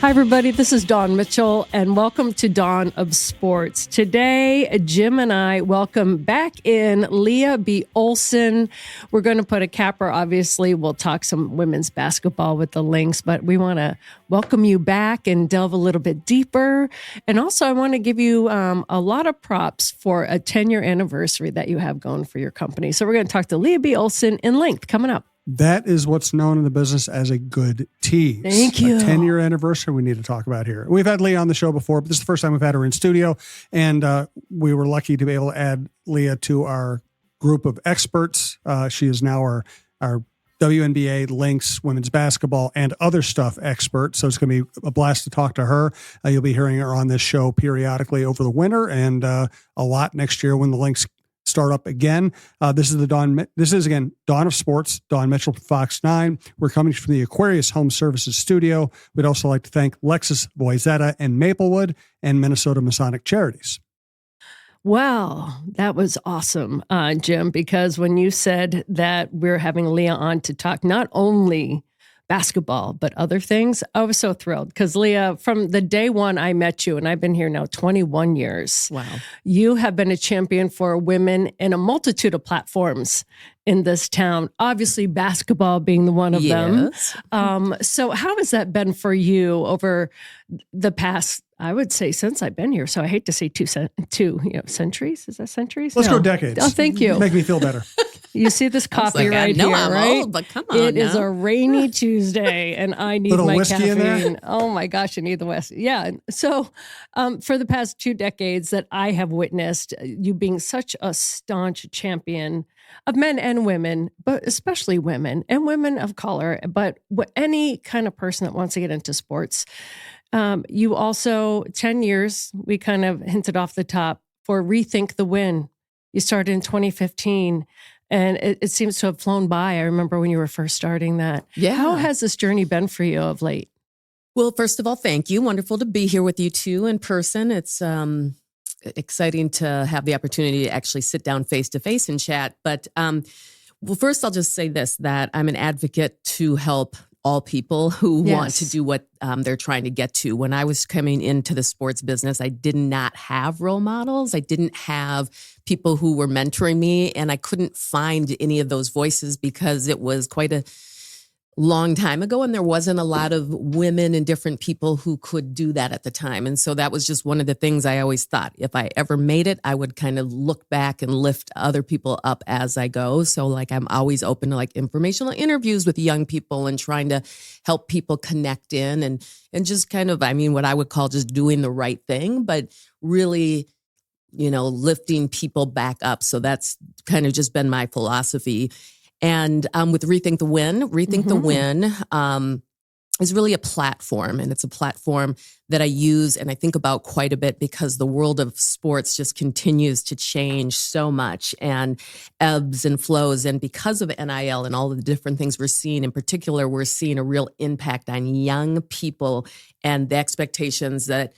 Hi, everybody. This is Dawn Mitchell, and welcome to Dawn of Sports. Today, Jim and I welcome back in Lea B. Olsen. We're going to put a capper. Obviously, we'll talk some women's basketball with the Lynx, but we want to welcome you back and delve a little bit deeper. And also, I want to give you a lot of props for a 10-year anniversary that you have going for your company. So we're going to talk to Lea B. Olsen in length coming up. That is what's known in the business as a good tease. Thank you. A 10-year anniversary we need to talk about here. We've had Lea on the show before, but this is the first time we've had her in studio. And we were lucky to be able to add Lea to our group of experts. She is now our WNBA, Lynx, women's basketball, and other stuff expert. So it's going to be a blast to talk to her. You'll be hearing her on this show periodically over the winter and a lot next year when the Lynx start up again. This is again Dawn of Sports. Dawn Mitchell, Fox 9. We're coming from the Aquarius Home Services studio. We'd also like to thank Lexus, Wayzata, and Maplewood, and Minnesota Masonic Charities. Wow, that was awesome, Jim, because when you said that we're having Lea on to talk not only basketball, but other things, I was so thrilled because Lea, from the day one I met you, and I've been here now 21 years. Wow. You have been a champion for women in a multitude of platforms in this town, obviously basketball being the one of them. So how has that been for you over the past, I would say, since I've been here? So I hate to say two centuries. Is that centuries? Let's go decades. Oh, thank you. Make me feel better. You see this coffee right here, I'm right? old, but come on It now. is a rainy Tuesday, and I need Little my whiskey caffeine. in there? Oh my gosh, I need the whiskey. Yeah. So, for the past 2 decades that I have witnessed you being such a staunch champion of men and women, but especially women and women of color, but any kind of person that wants to get into sports. You also 10 years. We kind of hinted off the top for Rethink the Win. You started in 2015. And it seems to have flown by. I remember when you were first starting that. Yeah. How has this journey been for you of late? Well, first of all, thank you. Wonderful to be here with you too in person. It's exciting to have the opportunity to actually sit down face to face and chat. But well, first I'll just say this, that I'm an advocate to help all people who want to do what they're trying to get to. When I was coming into the sports business, I did not have role models. I didn't have people who were mentoring me, and I couldn't find any of those voices because it was quite a long time ago, and there wasn't a lot of women and different people who could do that at the time. And so that was just one of the things I always thought. If I ever made it, I would kind of look back and lift other people up as I go. So like I'm always open to like informational interviews with young people and trying to help people connect in and just kind of, I mean, what I would call just doing the right thing, but really, lifting people back up. So that's kind of just been my philosophy. And with Rethink the Win is really a platform. And it's a platform that I use and I think about quite a bit because the world of sports just continues to change so much and ebbs and flows. And because of NIL and all of the different things we're seeing, in particular, we're seeing a real impact on young people and the expectations that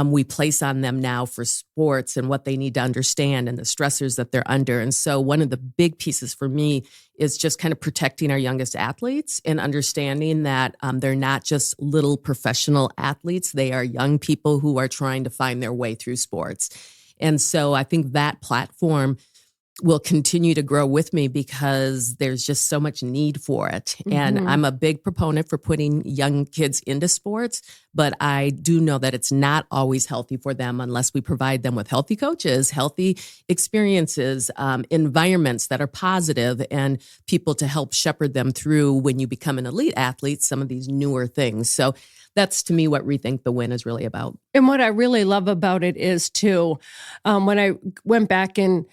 we place on them now for sports and what they need to understand and the stressors that they're under. And so one of the big pieces for me is just kind of protecting our youngest athletes and understanding that they're not just little professional athletes. They are young people who are trying to find their way through sports. And so I think that platform will continue to grow with me because there's just so much need for it. And I'm a big proponent for putting young kids into sports, but I do know that it's not always healthy for them unless we provide them with healthy coaches, healthy experiences, environments that are positive, and people to help shepherd them through when you become an elite athlete, some of these newer things. So that's, to me, what Rethink the Win is really about. And what I really love about it is, too, when I went back and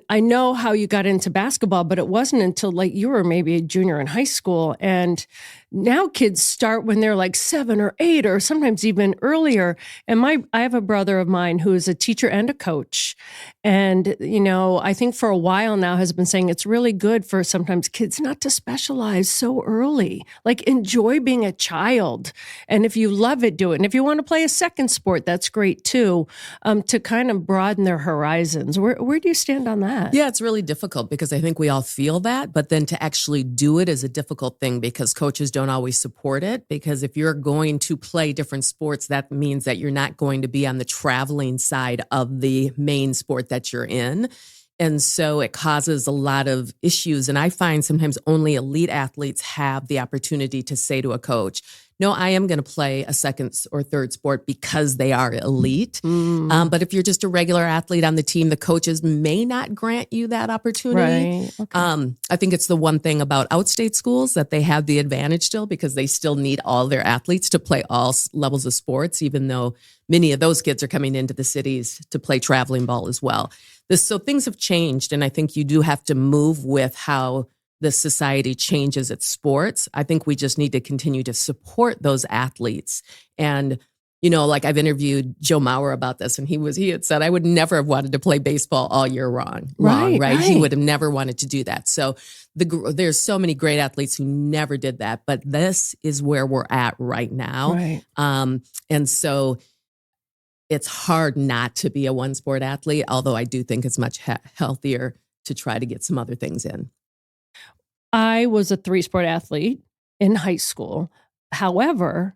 I know how you got into basketball, but it wasn't until like you were maybe a junior in high school. And now kids start when they're like 7 or 8 or sometimes even earlier. And I have a brother of mine who is a teacher and a coach. And, I think for a while now has been saying it's really good for sometimes kids not to specialize so early. Like enjoy being a child. And if you love it, do it. And if you want to play a second sport, that's great too, to kind of broaden their horizons. Where do you stand on that? Yeah, it's really difficult because I think we all feel that, but then to actually do it is a difficult thing because coaches don't don't always support it, because if you're going to play different sports, that means that you're not going to be on the traveling side of the main sport that you're in. And so it causes a lot of issues. And I find sometimes only elite athletes have the opportunity to say to a coach, no, I am going to play a second or third sport because they are elite. But if you're just a regular athlete on the team, the coaches may not grant you that opportunity. Right. Okay. I think it's the one thing about outstate schools that they have the advantage still, because they still need all their athletes to play all levels of sports, even though many of those kids are coming into the cities to play traveling ball as well. So things have changed, and I think you do have to move with how the society changes its sports. I think we just need to continue to support those athletes. And, like I've interviewed Joe Mauer about this, and he had said, I would never have wanted to play baseball all year long. Right? He would have never wanted to do that. So there's so many great athletes who never did that, but this is where we're at right now. Right. And so it's hard not to be a one sport athlete, although I do think it's much healthier to try to get some other things in. I was a 3-sport athlete in high school. However,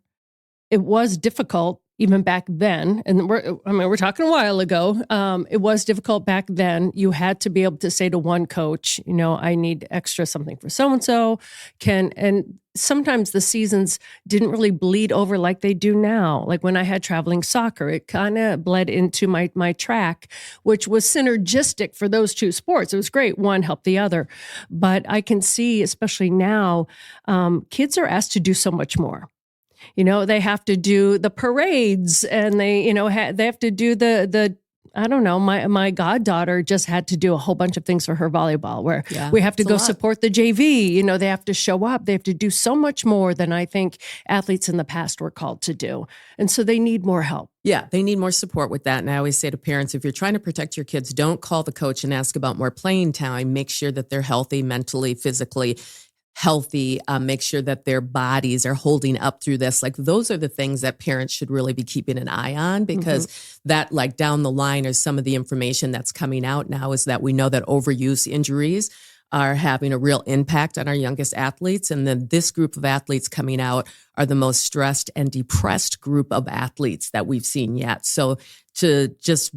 it was difficult even back then. And we're talking a while ago. It was difficult back then. You had to be able to say to one coach, I need extra something for so-and-so. And sometimes the seasons didn't really bleed over like they do now. Like when I had traveling soccer, it kind of bled into my track, which was synergistic for those two sports. It was great. One helped the other. But I can see, especially now, kids are asked to do so much more. They have to do the parades, and they have to do the I don't know. My goddaughter just had to do a whole bunch of things for her volleyball, where we have to go support the JV. They have to show up. They have to do so much more than I think athletes in the past were called to do. And so they need more help. Yeah, they need more support with that. And I always say to parents, if you're trying to protect your kids, don't call the coach and ask about more playing time. Make sure that they're healthy, mentally, physically healthy, make sure that their bodies are holding up through this. Like, those are the things that parents should really be keeping an eye on, because that, like, down the line is some of the information that's coming out now, is that we know that overuse injuries are having a real impact on our youngest athletes. And then this group of athletes coming out are the most stressed and depressed group of athletes that we've seen yet. So to just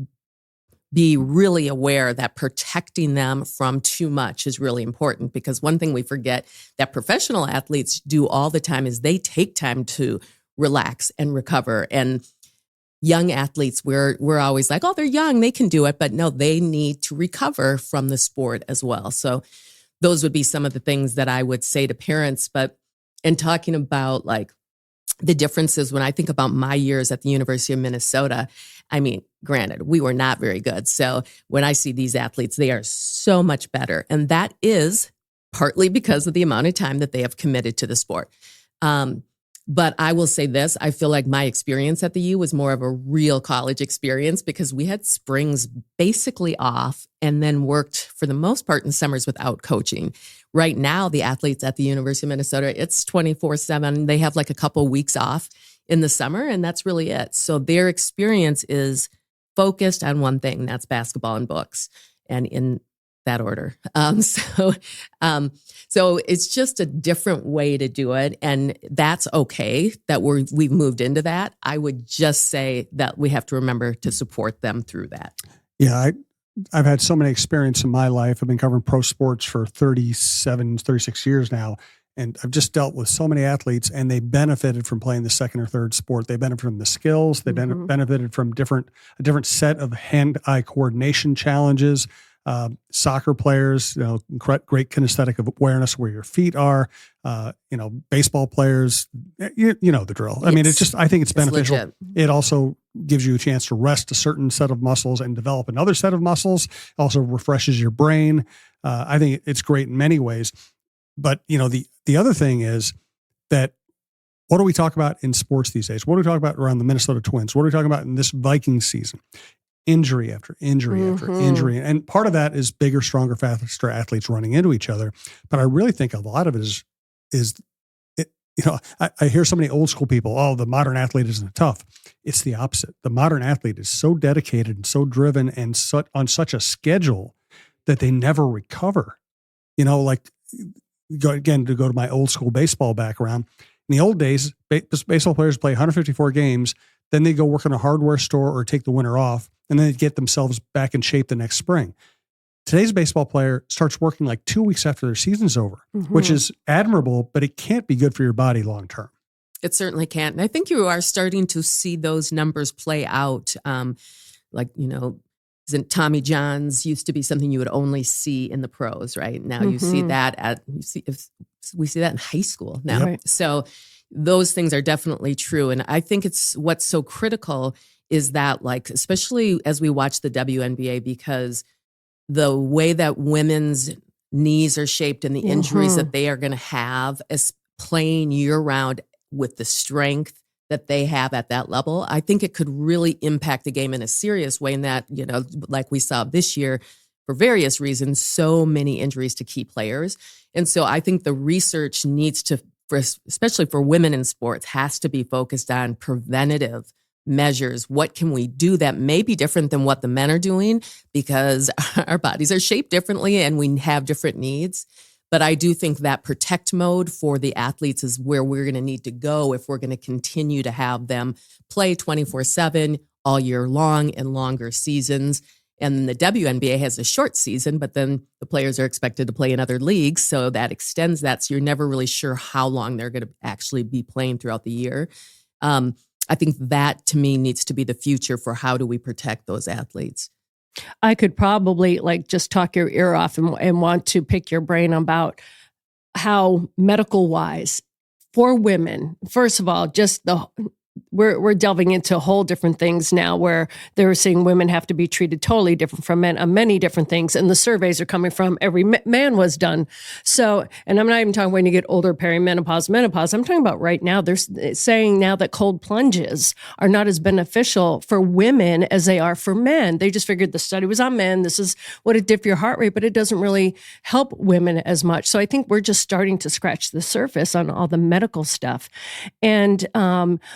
be really aware that protecting them from too much is really important, because one thing we forget that professional athletes do all the time is they take time to relax and recover. And young athletes, we're always like, oh, they're young, they can do it. But no, they need to recover from the sport as well. So those would be some of the things that I would say to parents. But in talking about like the differences, when I think about my years at the University of Minnesota, I mean, granted, we were not very good. So when I see these athletes, they are so much better. And that is partly because of the amount of time that they have committed to the sport. But I will say this, I feel like my experience at the U was more of a real college experience, because we had springs basically off and then worked for the most part in summers without coaching. Right now, the athletes at the University of Minnesota, it's 24/7. They have like a couple weeks off in the summer, and that's really it. So their experience is focused on one thing, that's basketball and books, and in that order. So it's just a different way to do it, and that's okay that we've moved into that. I would just say that we have to remember to support them through that. Yeah, I've had so many experiences in my life. I've been covering pro sports for 36 years now. And I've just dealt with so many athletes, and they benefited from playing the second or third sport. They benefited from the skills. They benefited from a different set of hand-eye coordination challenges. Soccer players, great kinesthetic awareness where your feet are. Baseball players, you know the drill. I mean, I think it's beneficial. Legit. It also gives you a chance to rest a certain set of muscles and develop another set of muscles. Also refreshes your brain. I think it's great in many ways. But, the other thing is that, what do we talk about in sports these days? What do we talk about around the Minnesota Twins? What are we talking about in this Vikings season? Injury after injury after injury. And part of that is bigger, stronger, faster athletes running into each other. But I really think a lot of it is I hear so many old school people, oh, the modern athlete isn't tough. It's the opposite. The modern athlete is so dedicated and so driven and on such a schedule that they never recover. to go to my old school baseball background. In the old days, baseball players play 154 games, then they go work in a hardware store or take the winter off, and then they get themselves back in shape the next spring. Today's baseball player starts working like 2 weeks after their season's over, which is admirable, but it can't be good for your body long term. It certainly can't. And I think you are starting to see those numbers play out. Isn't Tommy John's used to be something you would only see in the pros, right? Now you see that we see that in high school now. Yep. So those things are definitely true. And I think what's so critical is that, like, especially as we watch the WNBA, because the way that women's knees are shaped and the injuries that they are going to have as playing year round with the strength that they have at that level, I think it could really impact the game in a serious way. In that, like we saw this year, for various reasons, so many injuries to key players. And so I think the research needs to, especially for women in sports, has to be focused on preventative measures. What can we do that may be different than what the men are doing, because our bodies are shaped differently and we have different needs. But I do think that protect mode for the athletes is where we're going to need to go if we're going to continue to have them play 24/7 all year long and longer seasons. And the WNBA has a short season, but then the players are expected to play in other leagues. So that extends that. So you're never really sure how long they're going to actually be playing throughout the year. I think that, to me, needs to be the future for how do we protect those athletes. I could probably just talk your ear off and want to pick your brain about how medical wise for women, first of all, just we're delving into whole different things now where they're saying women have to be treated totally different from men on many different things. And the surveys are coming from every man was done. So, and I'm not even talking when you get older, perimenopause, menopause. I'm talking about right now. They're saying now that cold plunges are not as beneficial for women as they are for men. They just figured the study was on men. This is what it did for your heart rate, but it doesn't really help women as much. So I think we're just starting to scratch the surface on all the medical stuff. And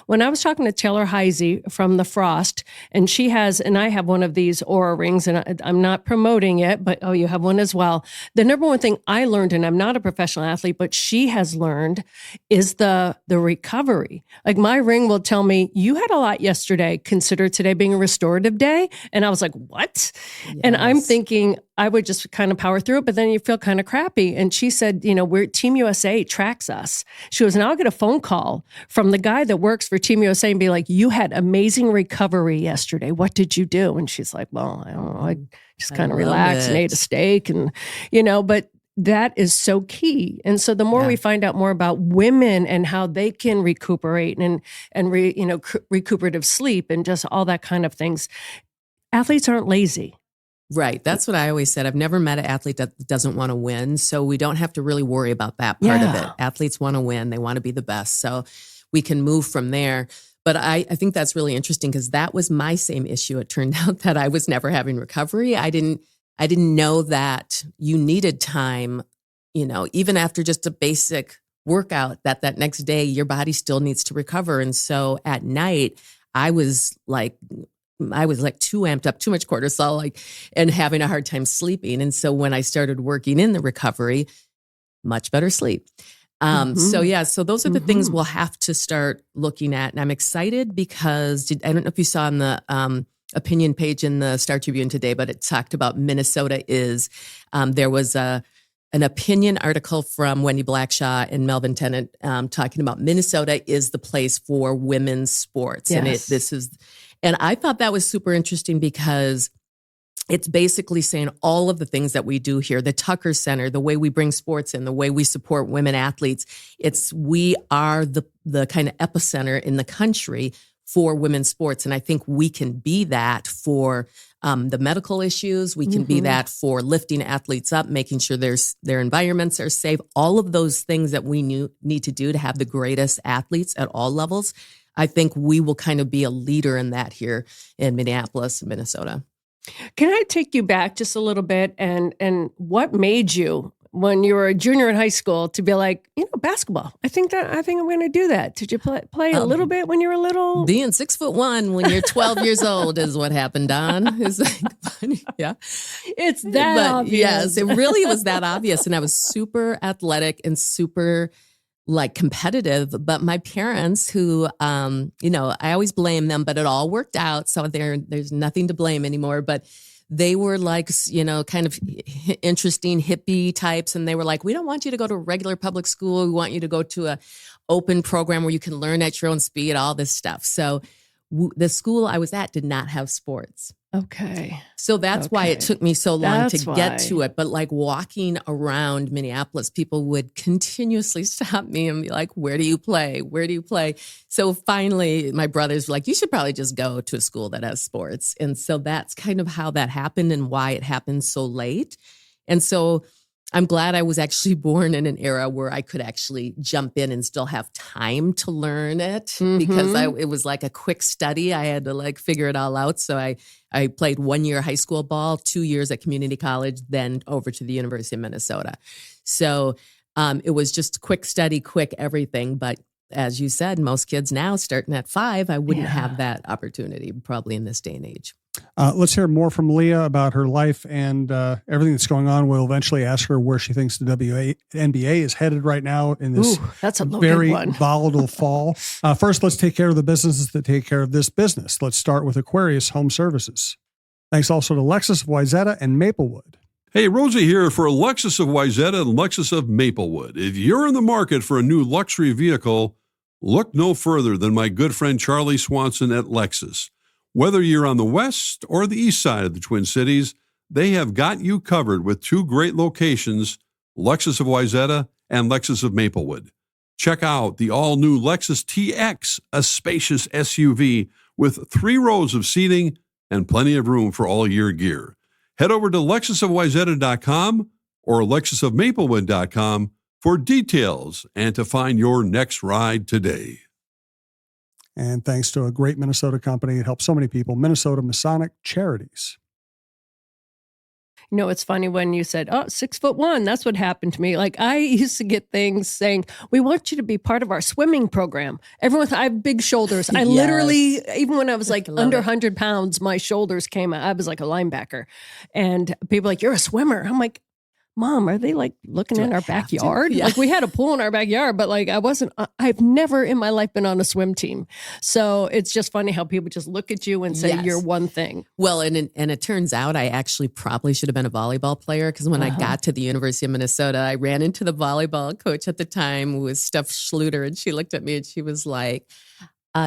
when I was talking to Taylor Heisey from The Frost, and she has, and I have one of these Aura rings, and I'm not promoting it, but you have one as well. The number one thing I learned, and I'm not a professional athlete, but she has learned, is the recovery. Like my ring will tell me, you had a lot yesterday, consider today being a restorative day. And I was like, what? Yes. And I'm thinking, I would just kind of power through it, but then you feel kind of crappy. And she said, Team USA tracks us. She goes, and I'll get a phone call from the guy that works for Team USA and be like, you had amazing recovery yesterday. What did you do? And she's like, well, I don't know. I just kind of relaxed and ate a steak and, but that is so key. And so the more we find out more about women and how they can recuperate and recuperative sleep and just all that kind of things, athletes aren't lazy. Right. That's what I always said. I've never met an athlete that doesn't want to win. So we don't have to really worry about that part of it. Athletes want to win. They want to be the best. So we can move from there. But I think that's really interesting because that was my same issue. It turned out that I was never having recovery. I didn't know that you needed time, even after just a basic workout, that next day your body still needs to recover. And so at night, I was too amped up, too much cortisol, and having a hard time sleeping. And so when I started working in the recovery, much better sleep. So those are the things we'll have to start looking at. And I'm excited because I don't know if you saw on the opinion page in the Star Tribune today, but it talked about Minnesota there was an opinion article from Wendy Blackshaw and Melvin Tennant talking about Minnesota is the place for women's sports. Yes. And I thought that was super interesting because it's basically saying all of the things that we do here, the Tucker Center, the way we bring sports in, the way we support women athletes. We are the kind of epicenter in the country for women's sports. And I think we can be that for the medical issues. We can be that for lifting athletes up, making sure their environments are safe. All of those things that we need to do to have the greatest athletes at all levels. I think we will kind of be a leader in that here in Minneapolis, Minnesota. Can I take you back just a little bit and what made you, when you were a junior in high school, to be like, basketball? I think I'm going to do that. Did you play a little bit when you were little? Being 6'1" when you're 12 years old is what happened, Don. Yeah. It's that obvious. Yes, it really was that obvious. And I was super athletic and super like competitive. But my parents who, I always blame them, but it all worked out. So there's nothing to blame anymore. But they were like, kind of interesting hippie types. And they were like, we don't want you to go to a regular public school. We want you to go to a open program where you can learn at your own speed, all this stuff. So the school I was at did not have sports. Okay. So that's why it took me so long to get to it. But like walking around Minneapolis, people would continuously stop me and be like, where do you play? Where do you play? So finally, my brothers were like, you should probably just go to a school that has sports. And so that's kind of how that happened and why it happened so late. And so I'm glad I was actually born in an era where I could actually jump in and still have time to learn it because it was like a quick study. I had to like figure it all out. So I played 1 year high school ball, 2 years at community college, then over to the University of Minnesota. So it was just quick study, quick everything. But as you said, most kids now starting at 5, I wouldn't have that opportunity probably in this day and age. Let's hear more from Lea about her life and everything that's going on. We'll eventually ask her where she thinks the WNBA is headed right now in this that's a very one. volatile fall. First, let's take care of the businesses that take care of this business. Let's start with Aquarius Home Services. Thanks also to Lexus of Wayzata and Maplewood. Hey, Rosie here for Lexus of Wayzata and Lexus of Maplewood. If you're in the market for a new luxury vehicle, look no further than my good friend Charlie Swanson at Lexus. Whether you're on the west or the east side of the Twin Cities, they have got you covered with 2 great locations, Lexus of Wayzata and Lexus of Maplewood. Check out the all-new Lexus TX, a spacious SUV with 3 rows of seating and plenty of room for all your gear. Head over to lexusofwayzata.com or lexusofmaplewood.com for details and to find your next ride today. And thanks to a great Minnesota company, it helps so many people, Minnesota Masonic Charities. You know, it's funny when you said, 6'1", that's what happened to me. Like I used to get things saying, we want you to be part of our swimming program. I have big shoulders. I literally, even when I was like under 100 pounds, my shoulders came out. I was like a linebacker. And people were like, you're a swimmer. I'm like, Mom, are they like looking in our backyard? Yeah. Like we had a pool in our backyard, but like I've never in my life been on a swim team. So it's just funny how people just look at you and say you're one thing. Well, and it turns out I actually probably should have been a volleyball player because when I got to the University of Minnesota, I ran into the volleyball coach at the time, who was Steph Schluter, and she looked at me and she was like,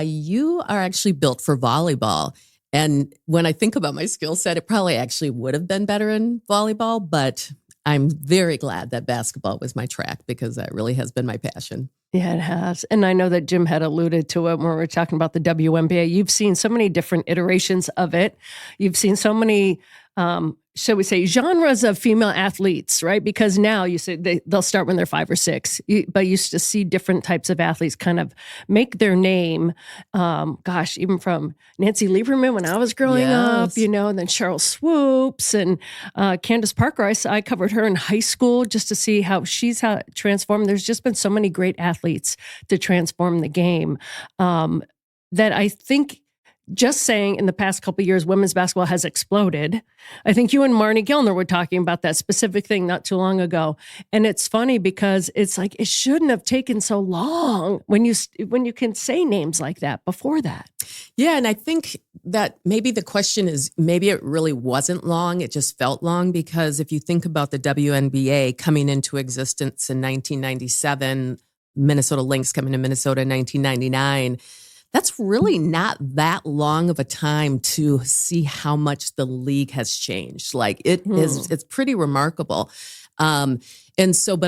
you are actually built for volleyball. And when I think about my skill set, it probably actually would have been better in volleyball, but I'm very glad that basketball was my track because that really has been my passion. Yeah, it has. And I know that Jim had alluded to it when we were talking about the WNBA. You've seen so many different iterations of it. You've seen so many, shall we say, genres of female athletes, right? Because now you say they'll start when they're 5 or 6, but you used to see different types of athletes kind of make their name. Even from Nancy Lieberman when I was growing up, and then Cheryl Swoops and Candace Parker. I covered her in high school just to see how she's transformed. There's just been so many great athletes to transform the game that I think just saying in the past couple of years, women's basketball has exploded. I think you and Marnie Gellner were talking about that specific thing not too long ago. And it's funny because it's like, it shouldn't have taken so long when you can say names like that before that. Yeah. And I think that maybe the question is, maybe it really wasn't long. It just felt long because if you think about the WNBA coming into existence in 1997, Minnesota Lynx coming to Minnesota in 1999, that's really not that long of a time to see how much the league has changed. Like it's pretty remarkable. But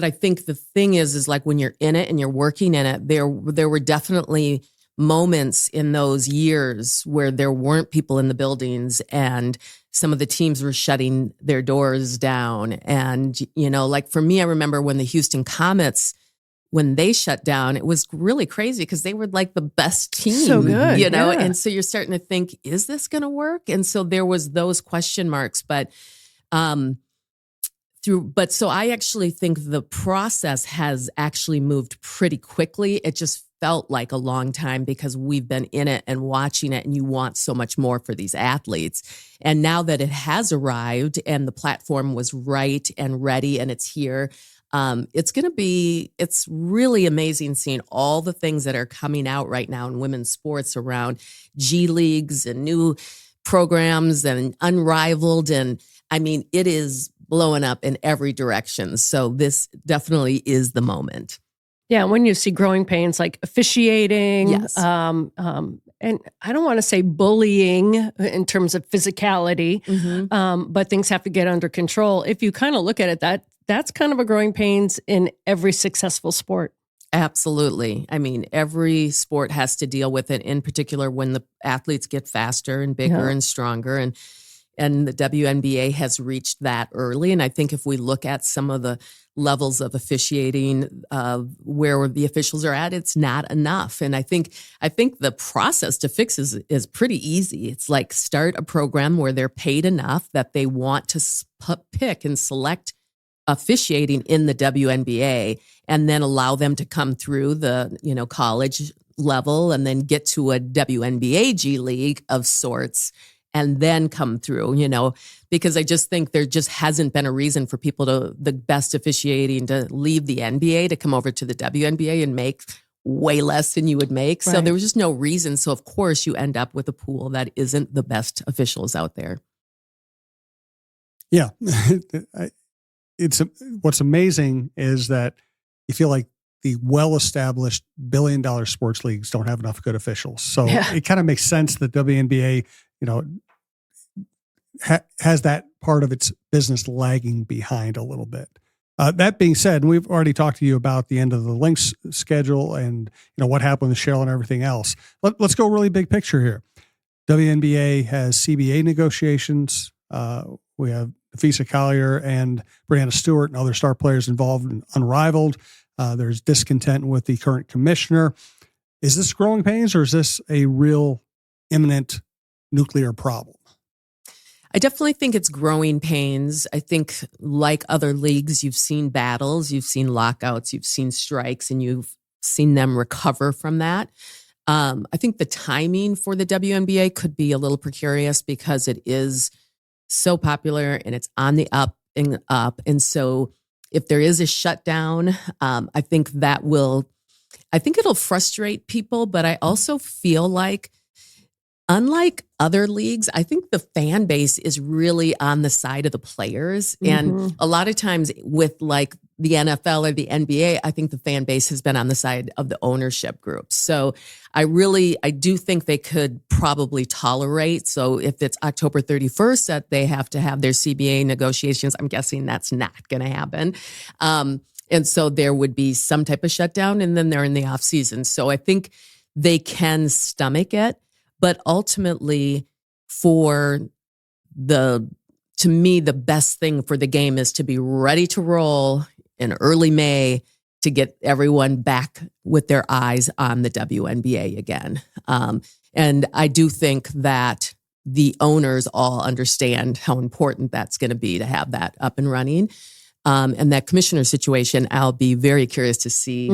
I think the thing is like when you're in it and you're working in it, there were definitely moments in those years where there weren't people in the buildings and some of the teams were shutting their doors down. And, like for me, I remember when the Houston Comets, when they shut down, it was really crazy because they were like the best team, so good, and so you're starting to think, is this going to work? And so there was those question marks, but so I actually think the process has actually moved pretty quickly. It just felt like a long time because we've been in it and watching it, and you want so much more for these athletes. And now that it has arrived and the platform was right and ready and it's here, it's really amazing seeing all the things that are coming out right now in women's sports around G leagues and new programs and unrivaled. And I mean, it is blowing up in every direction. So this definitely is the moment. Yeah, when you see growing pains like officiating, Yes. and I don't want to say bullying in terms of physicality, but things have to get under control. If you kind of look at it, that's kind of a growing pains in every successful sport. Absolutely. I mean, every sport has to deal with it, in particular when the athletes get faster and bigger and stronger. And the WNBA has reached that early. And I think if we look at some of the levels of officiating, where the officials are at, it's not enough. And I think the process to fix is pretty easy. It's like start a program where they're paid enough that they want to pick and select officiating in the WNBA, and then allow them to come through the college level and then get to a WNBA G League of sorts, and then come through, because I just think there just hasn't been a reason for people the best officiating to leave the NBA to come over to the WNBA and make way less than you would make. So there was just no reason. So of course you end up with a pool that isn't the best officials out there. Yeah. What's amazing is that you feel like the well-established billion-dollar sports leagues don't have enough good officials. So it kind of makes sense that WNBA, has that part of its business lagging behind a little bit. That being said, and we've already talked to you about the end of the Lynx schedule and what happened with Cheryl and everything else. Let's go really big picture here. WNBA has CBA negotiations. We have Nafisa Collier and Brianna Stewart and other star players involved in Unrivaled. There's discontent with the current commissioner. Is this growing pains, or is this a real imminent nuclear problem? I definitely think it's growing pains. I think, like other leagues, you've seen battles, you've seen lockouts, you've seen strikes, and you've seen them recover from that. I think the timing for the WNBA could be a little precarious because it is so popular and it's on the up and up. And so if there is a shutdown, I think it'll frustrate people, but I also feel like, unlike other leagues, I think the fan base is really on the side of the players. And a lot of times with like the NFL or the NBA, I think the fan base has been on the side of the ownership group. So I do think they could probably tolerate. So if it's October 31st that they have to have their CBA negotiations, I'm guessing that's not going to happen. And so there would be some type of shutdown, and then they're in the off season. So I think they can stomach it. But ultimately, to me, the best thing for the game is to be ready to roll in early May to get everyone back with their eyes on the WNBA again. And I do think that the owners all understand how important that's going to be to have that up and running. And that commissioner situation, I'll be very curious to see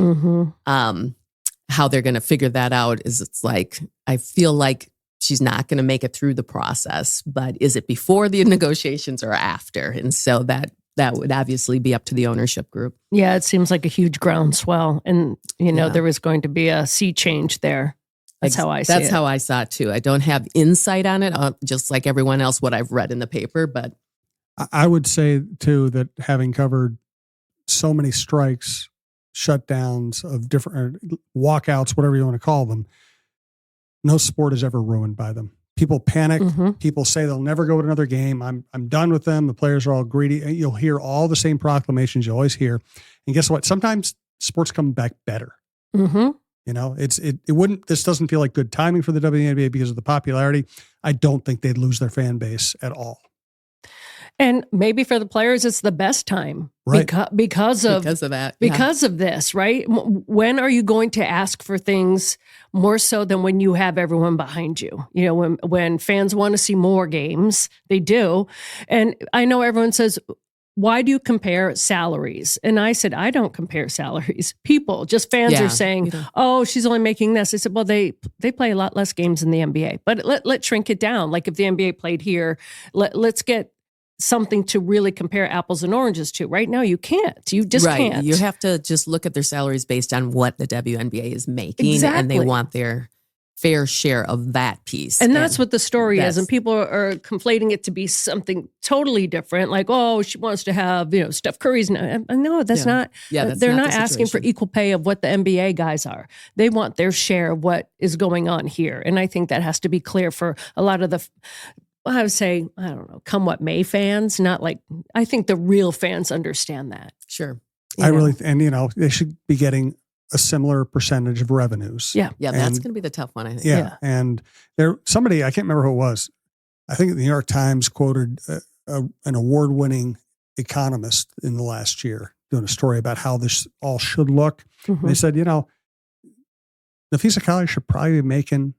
how they're going to figure that out. It's like, I feel like she's not going to make it through the process, but is it before the negotiations or after? And so that would obviously be up to the ownership group. Yeah, it seems like a huge groundswell, and there was going to be a sea change there. That's how I see it. That's how I saw it too. I don't have insight on it, just like everyone else, what I've read in the paper. But I would say too that having covered so many strikes, shutdowns of different walkouts, whatever you want to call them, no sport is ever ruined by them. People panic. People say they'll never go to another game. I'm done with them. The players are all greedy. You'll hear all the same proclamations you always hear. And guess what? Sometimes sports come back better. This doesn't feel like good timing for the WNBA because of the popularity. I don't think they'd lose their fan base at all. And maybe for the players, it's the best time, right? Because of that, because of this, right? When are you going to ask for things more so than when you have everyone behind you? When fans want to see more games, they do. And I know everyone says, why do you compare salaries? And I said, I don't compare salaries. People, just fans are saying, oh, she's only making this. I said, well, they play a lot less games in the NBA, but let's shrink it down. Like if the NBA played here, let's get something to really compare apples and oranges to. Right now, you can't. You just can't. You have to just look at their salaries based on what the WNBA is making, and they want their fair share of that piece. And that's what the story is. And people are conflating it to be something totally different. Like, oh, she wants to have, Steph Curry's. No, that's not. Yeah, they're not asking for equal pay of what the NBA guys are. They want their share of what is going on here. And I think that has to be clear for a lot of the, I would say, I don't know, come what may fans. Not like, I think the real fans understand that. Sure. They should be getting a similar percentage of revenues. Yeah, that's going to be the tough one, I think. Yeah. And somebody, I can't remember who it was. I think the New York Times quoted an award-winning economist in the last year doing a story about how this all should look. Mm-hmm. They said, Napheesa Collier should probably be making,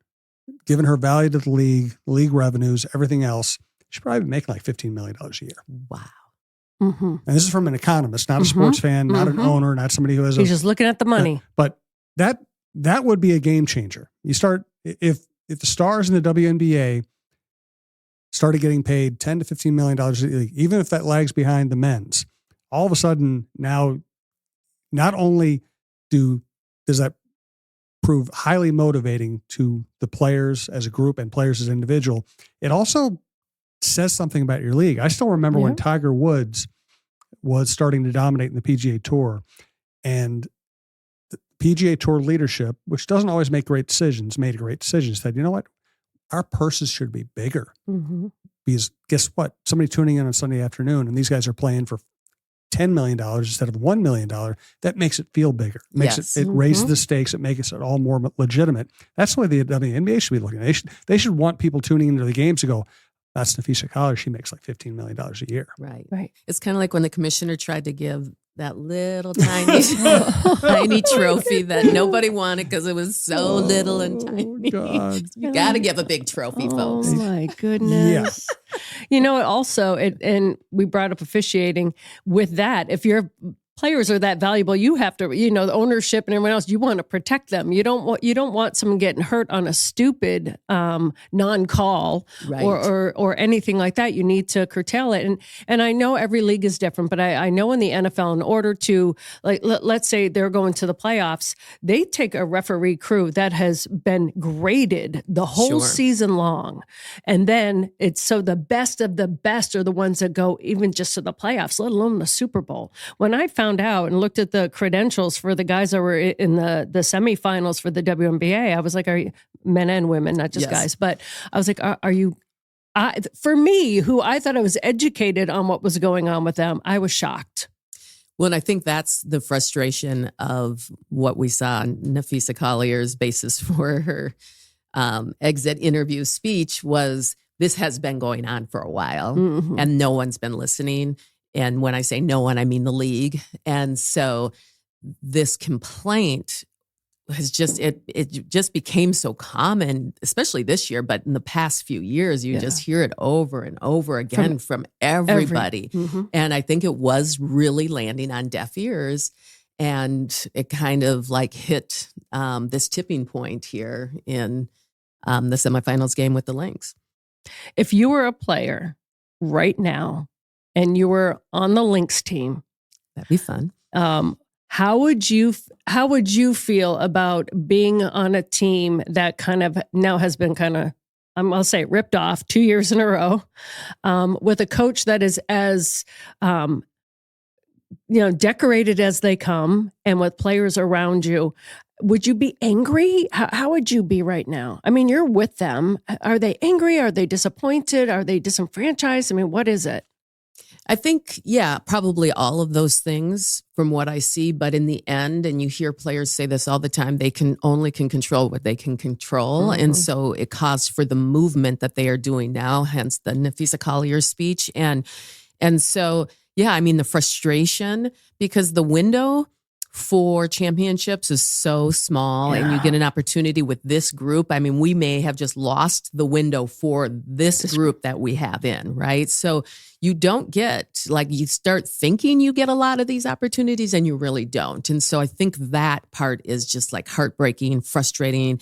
given her value to the league revenues, everything else, she should probably be making like $15 million a year. Wow. Mm-hmm. And this is from an economist, not a sports fan, not an owner, not somebody who has He's just looking at the money. But that would be a game changer. You start, if the stars in the WNBA started getting paid $10 to $15 million, even if that lags behind the men's, all of a sudden now, not only does that prove highly motivating to the players as a group and players as individual, it also says something about your league. I still remember when Tiger Woods was starting to dominate in the PGA Tour, and the PGA Tour leadership, which doesn't always make great decisions, made a great decision, said, you know what? Our purses should be bigger. Mm-hmm. Because guess what? Somebody tuning in on Sunday afternoon and these guys are playing for $10 million instead of $1 million. That makes it feel bigger. It raises the stakes. It makes it all more legitimate. That's the way the WNBA should be looking at it. They should want people tuning into the games to go, that's Napheesa Collier. She makes like $15 million a year. Right. It's kind of like when the commissioner tried to give that little tiny trophy that nobody wanted because it was so little and tiny. God. You got to give a big trophy, folks. Oh my goodness. Also, and we brought up officiating with that. If your players are that valuable, you have to, the ownership and everyone else, you want to protect them. You don't want someone getting hurt on a stupid non-call or anything like that. You need to curtail it. And I know every league is different, but I know in the NFL, in order to, like, let's say they're going to the playoffs, they take a referee crew that has been graded the whole season long. And then it's so the best of the best are the ones that go even just to the playoffs, let alone the Super Bowl. When I found out and looked at the credentials for the guys that were in the semifinals for the WNBA, I was like, are you men and women, not just guys? But I was like, are you, for me, who I thought I was educated on what was going on with them, I was shocked. Well, and I think that's the frustration of what we saw in Napheesa Collier's basis for her exit interview speech was this has been going on for a while and no one's been listening. And when I say no one, I mean the league. And so this complaint has it just became so common, especially this year, but in the past few years, you just hear it over and over again from everybody. And I think it was really landing on deaf ears. And it kind of like hit this tipping point here in the semifinals game with the Lynx. If you were a player right now, and you were on the Lynx team, that'd be fun. How would you feel about being on a team that kind of now has been kind of, I'll say, ripped off 2 years in a row, with a coach that is as decorated as they come, and with players around you? Would you be angry? How would you be right now? I mean, you're with them. Are they angry? Are they disappointed? Are they disenfranchised? I mean, what is it? I think, probably all of those things from what I see. But in the end, and you hear players say this all the time, they can control what they can control. And so it caused for the movement that they are doing now, hence the Napheesa Collier speech. And so, the frustration, because the window for championships is so small, and you get an opportunity with this group. I mean, we may have just lost the window for this group that we have in, right? So you don't get, like, you start thinking you get a lot of these opportunities and you really don't. And so I think that part is just like heartbreaking, frustrating,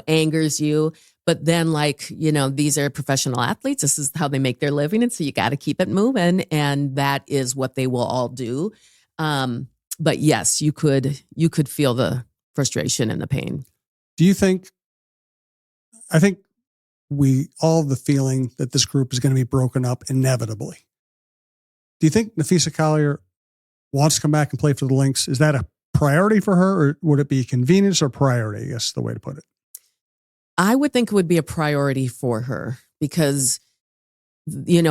angers you. But then, like, these are professional athletes. This is how they make their living. And so you got to keep it moving. And that is what they will all do. But yes, you could feel the frustration and the pain. Do you think, I think we all have the feeling that this group is going to be broken up inevitably. Do you think Napheesa Collier wants to come back and play for the Lynx? Is that a priority for her, or would it be convenience or priority? I guess is the way to put it. I would think it would be a priority for her because,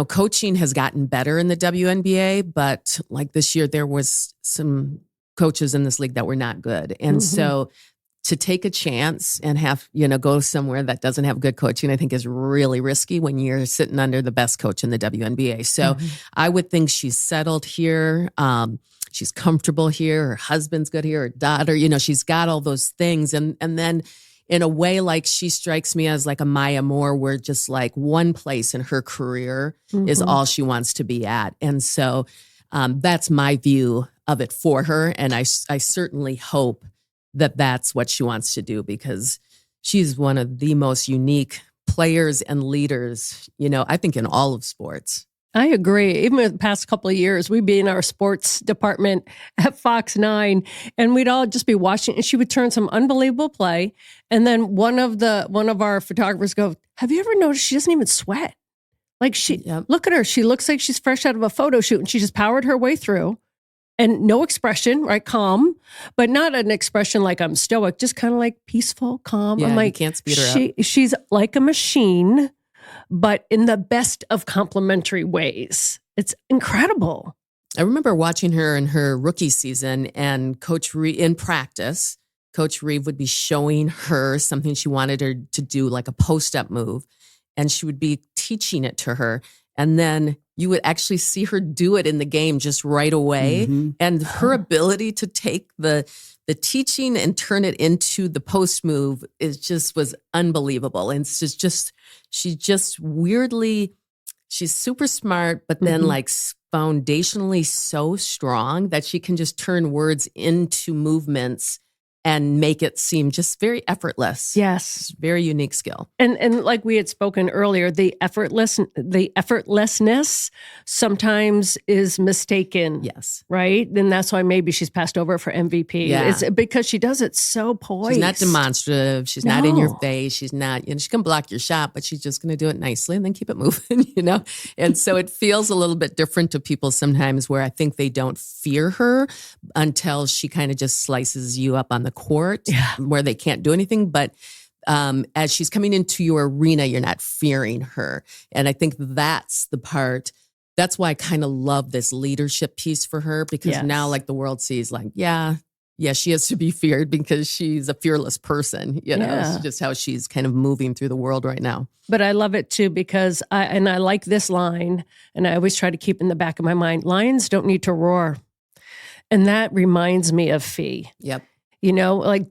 coaching has gotten better in the WNBA, but like this year, there was some coaches in this league that were not good. And so to take a chance and have, go somewhere that doesn't have good coaching, I think is really risky when you're sitting under the best coach in the WNBA. So I would think she's settled here. She's comfortable here. Her husband's good here. Her daughter, she's got all those things. And then in a way, like, she strikes me as like a Maya Moore, where just like one place in her career is all she wants to be at. And so that's my view of it for her. And I certainly hope that that's what she wants to do, because she's one of the most unique players and leaders, I think, in all of sports. I agree. Even the past couple of years, we'd be in our sports department at Fox 9, and we'd all just be watching, and she would turn some unbelievable play. And then one of our photographers go, "Have you ever noticed she doesn't even sweat? Like, look at her. She looks like she's fresh out of a photo shoot, and she just powered her way through. And no expression, right? Calm, but not an expression like I'm stoic, just kind of like peaceful, calm. Yeah, I'm like, you can't speed her up. She's like a machine, but in the best of complimentary ways. It's incredible. I remember watching her in her rookie season, and in practice, Coach Reeve would be showing her something she wanted her to do, like a post-up move, and she would be teaching it to her. And then you would actually see her do it in the game just right away. And her ability to take the teaching and turn it into the post move was unbelievable. And it's just she's super smart, but then like foundationally so strong that she can just turn words into movements and make it seem just very effortless. Yes. Very unique skill. And like we had spoken earlier, the effortlessness sometimes is mistaken. Yes. Right? And that's why maybe she's passed over for MVP. Yeah. It's because she does it so poised. She's not demonstrative. She's not in your face. She's not, she can block your shot, but she's just going to do it nicely and then keep it moving, And so it feels a little bit different to people sometimes, where I think they don't fear her until she kind of just slices you up on the court where they can't do anything. But as she's coming into your arena, you're not fearing her. And I think that's the part. That's why I kind of love this leadership piece for her, because now, like, the world sees, like, she has to be feared because she's a fearless person. It's just how she's kind of moving through the world right now. But I love it too, because I like this line, and I always try to keep in the back of my mind, lions don't need to roar. And that reminds me of Fee. Yep. Like,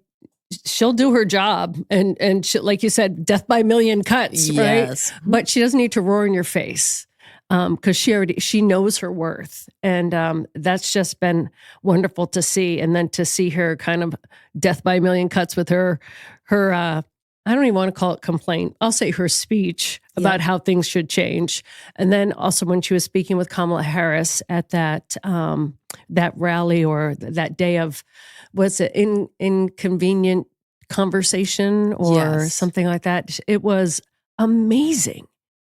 she'll do her job, and she, like you said, death by a million cuts, right? But she doesn't need to roar in your face, because she knows her worth, and that's just been wonderful to see. And then to see her kind of death by a million cuts with her I don't even want to call it complaint. I'll say her speech about how things should change. And then also when she was speaking with Kamala Harris at that rally, or that day of, was it inconvenient conversation or something like that? It was amazing.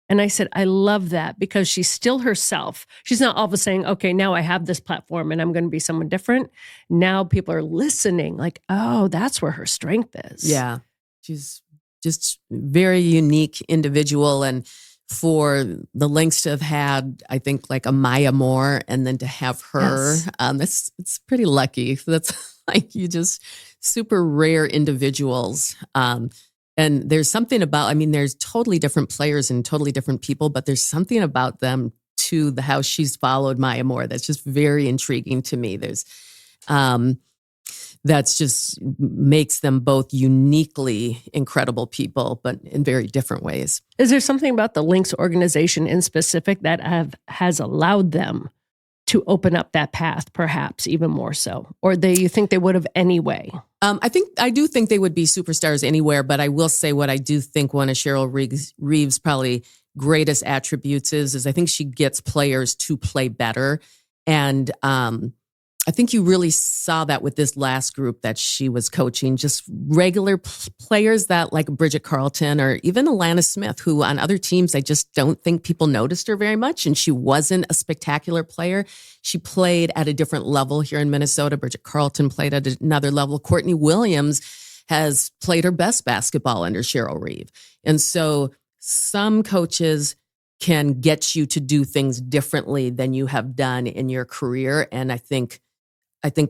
And I said, I love that, because she's still herself. She's not all of a sudden saying, okay, now I have this platform and I'm going to be someone different. Now people are listening, like, oh, that's where her strength is. Yeah. She's just very unique individual. And for the Lynx to have had, I think, like a Maya Moore, and then to have her, it's pretty lucky. That's like, you just super rare individuals. And there's something about, there's totally different players and totally different people, but there's something about them too, how she's followed Maya Moore, that's just very intriguing to me. There's, that's just makes them both uniquely incredible people, but in very different ways. Is there something about the Lynx organization in specific that has allowed them to open up that path, perhaps even more so? Or you think they would have anyway? I do think they would be superstars anywhere, but I will say what I do think one of Cheryl Reeves' probably greatest attributes is I think she gets players to play better. And I think you really saw that with this last group that she was coaching, just regular players that like Bridget Carlton or even Alana Smith, who on other teams, I just don't think people noticed her very much. And she wasn't a spectacular player. She played at a different level here in Minnesota. Bridget Carlton played at another level. Courtney Williams has played her best basketball under Cheryl Reeve. And so some coaches can get you to do things differently than you have done in your career. And I think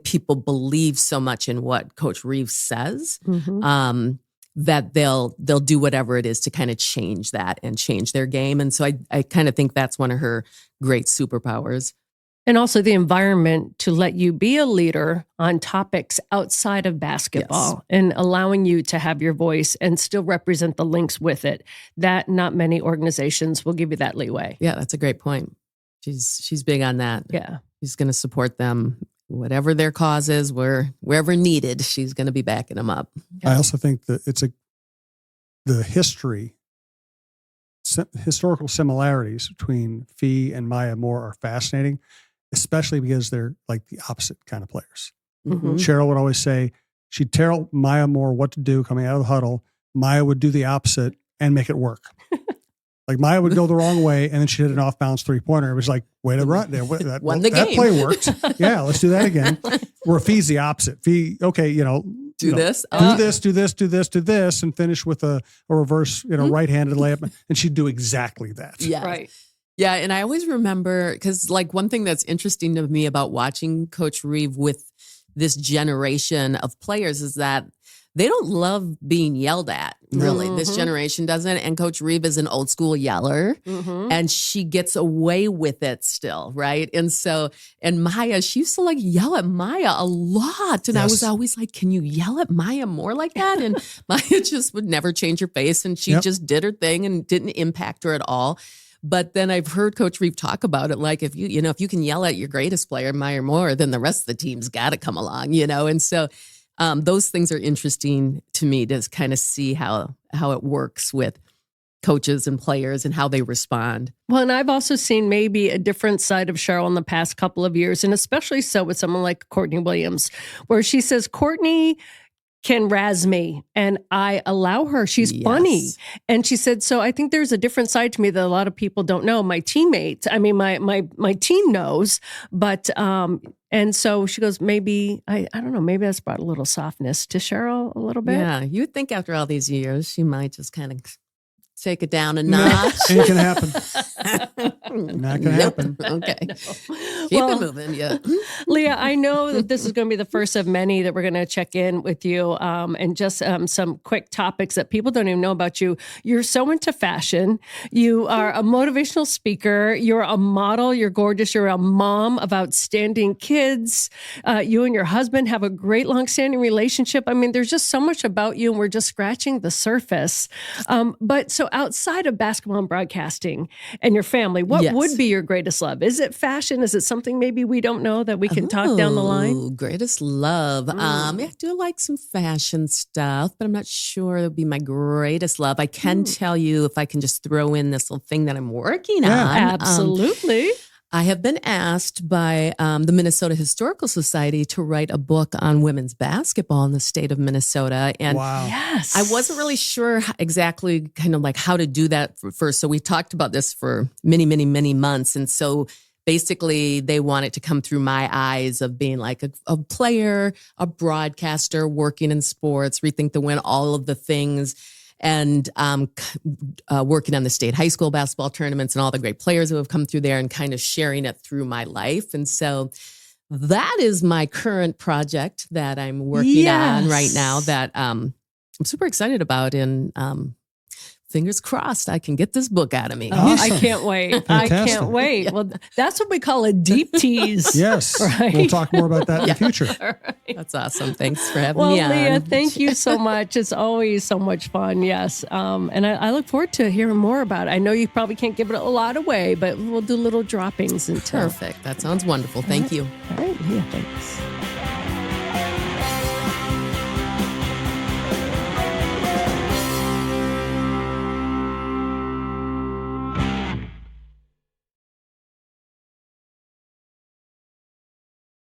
people believe so much in what Coach Reeves says that they'll do whatever it is to kind of change that and change their game. And so I kind of think that's one of her great superpowers. And also the environment to let you be a leader on topics outside of basketball and allowing you to have your voice and still represent the Lynx with it. That not many organizations will give you that leeway. Yeah, that's a great point. She's big on that. Yeah. She's going to support them. Whatever their cause is, wherever needed, she's going to be backing them up. I also think that the historical similarities between Fee and Maya Moore are fascinating, especially because they're like the opposite kind of players. Mm-hmm. Cheryl would always say she'd tell Maya Moore what to do coming out of the huddle. Maya would do the opposite and make it work. Like Maya would go the wrong way, and then she hit an off-bounds three-pointer. It was like, way to run. That play worked. Yeah, let's do that again. Where Fee's the opposite. Fee, okay, do this, do this, and finish with a reverse, right-handed layup. And she'd do exactly that. Yeah. Right. Yeah, and I always remember, because like one thing that's interesting to me about watching Coach Reeve with this generation of players is that they don't love being yelled at, really. Mm-hmm. This generation doesn't. And Coach Reeve is an old school yeller, and she gets away with it still, right? And so, and Maya, she used to like yell at Maya a lot. And I was always like, can you yell at Maya more like that? And Maya just would never change her face, and she just did her thing and didn't impact her at all. But then I've heard Coach Reeve talk about it, like if you can yell at your greatest player, Maya Moore, then the rest of the team's got to come along, And so those things are interesting to me to kind of see how it works with coaches and players and how they respond. Well, and I've also seen maybe a different side of Cheryl in the past couple of years, and especially so with someone like Courtney Williams, where she says, Courtney can razz me and I allow her. She's funny. And she said, so I think there's a different side to me that a lot of people don't know. My teammates, my team knows, but, and so she goes, maybe, I don't know, maybe that's brought a little softness to Cheryl a little bit. Yeah. You would think after all these years, she might just kind of take it down a notch. Ain't gonna happen. Not gonna happen. Okay. Keep it moving. Yeah. Lea, I know that this is going to be the first of many that we're going to check in with you and just some quick topics that people don't even know about you. You're so into fashion. You are a motivational speaker. You're a model. You're gorgeous. You're a mom of outstanding kids. You and your husband have a great longstanding relationship. I mean, there's just so much about you, and we're just scratching the surface. But so outside of basketball and broadcasting and your family, what would be your greatest love? Is it fashion? Is it something maybe we don't know that we can talk down the line? Greatest love. I do like some fashion stuff, but I'm not sure it would be my greatest love. I can tell you if I can just throw in this little thing that I'm working on. Absolutely. I have been asked by the Minnesota Historical Society to write a book on women's basketball in the state of Minnesota. And yes, I wasn't really sure exactly kind of like how to do that first. So we talked about this for many, many, many months. And so basically they want it to come through my eyes of being like a player, a broadcaster, working in sports, Rethink the Win, all of the things. And working on the state high school basketball tournaments and all the great players who have come through there and kind of sharing it through my life. And so that is my current project that I'm working on right now that I'm super excited about. And fingers crossed I can get this book out of me. Oh, I Awesome. can't wait. I Fantastic. can't wait. Well, that's what we call a deep tease. Yes. Right. We'll talk more about that in the future. That's awesome. Thanks for having Well, me on. Lea, thank you so much. It's always so much fun. Yes. And I look forward to hearing more about it. I know you probably can't give it a lot away, but we'll do little droppings until. Perfect. That sounds wonderful. Thank you. All right, Lea, thanks.